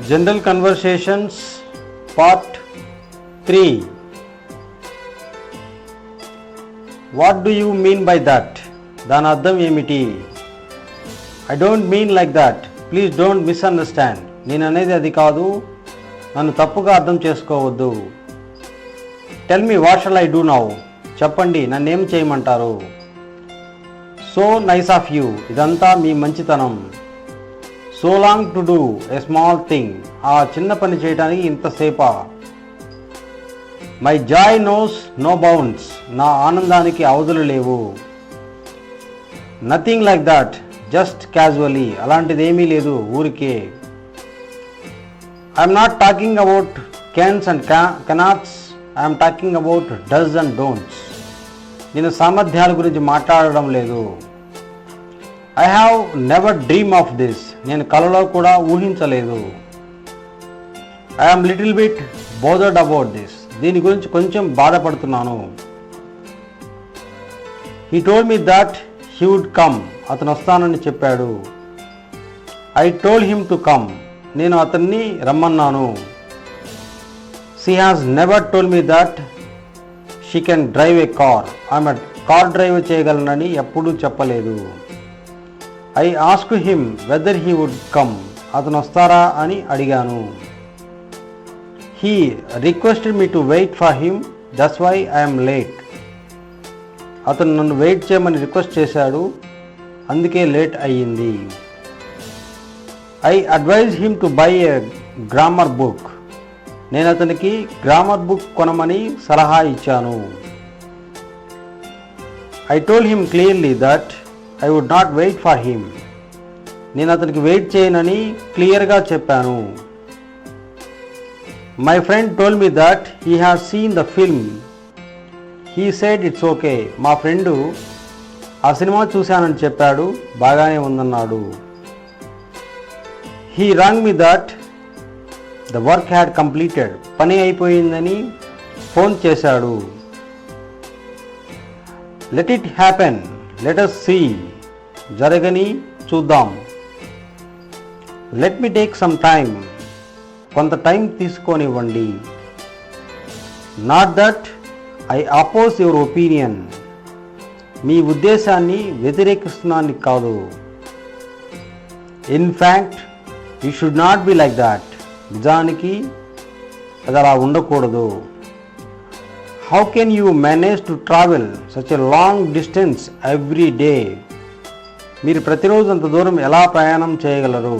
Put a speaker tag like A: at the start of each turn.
A: General Conversations Part 3. What do you mean by that? దాని అర్థం ఏమిటి? I don't mean like that. Please don't misunderstand. నేను అనేది అది కాదు, నన్ను తప్పుగా అర్థం చేసుకోవద్దు. Tell me what shall I do now? చెప్పండి, నన్నేం చేయమంటారు? So nice of you. ఇదంతా మీ మంచితనం. So long to do a small thing. ఆ చిన్న పని చేయడానికి ఇంతసేపా? My joy knows no bounds. నా ఆనందానికి అవధులు లేవు. Nothing like that. Just casually. అలాంటిదేమీ లేదు, ఊరికే. I am not talking about cans and cannot. I am talking about does and don'ts. నేను సామర్థ్యాల గురించి మాట్లాడడం లేదు. I have never dreamed of this. నేను కలలో కూడా ఊహించలేదు. I am little bit bothered about this. దీని గురించి కొంచెం బాధపడుతున్నాను. He told me that he would come. అతను వస్తానని చెప్పాడు. I told him to come. నేను అతన్ని రమ్మన్నాను. She has never told me that she can drive a car. ఆమె కార్ డ్రైవ్ చేయగలనని ఎప్పుడూ చెప్పలేదు. I asked him whether he would come. అతను వస్తారా అని అడిగాను. He requested me to wait for him. That's why I am late. అతను నన్ను వెయిట్ చేయమని రిక్వెస్ట్ చేశాడు, అందుకే లేట్ అయ్యింది. I advised him to buy a grammar book. నేను అతనికి గ్రామర్ బుక్ కొనమని సలహా ఇచ్చాను. I told him clearly that I would not wait for him. నేను అతనికి వెయిట్ చేయనని క్లియర్గా చెప్పాను. My friend told me that he has seen the film. He said it's okay. మా ఫ్రెండు ఆ సినిమా చూశానని చెప్పాడు, బాగానే ఉందన్నాడు. He rang me that the work had completed. పని అయిపోయిందని ఫోన్ చేశాడు. Let it happen. Let us see. జరగని చూద్దాం. Let me take some time. కొంత టైం తీసుకోనివ్వండి. Not that I oppose your opinion. మీ ఉద్దేశాన్ని వ్యతిరేకిస్తున్నాను కాదు. In fact, you should not be like that. నిజానికి అది అలా ఉండకూడదు. How can you manage to travel such a long distance every day? మీరు ప్రతిరోజు అంత దూరం ఎలా ప్రయాణం చేయగలరు?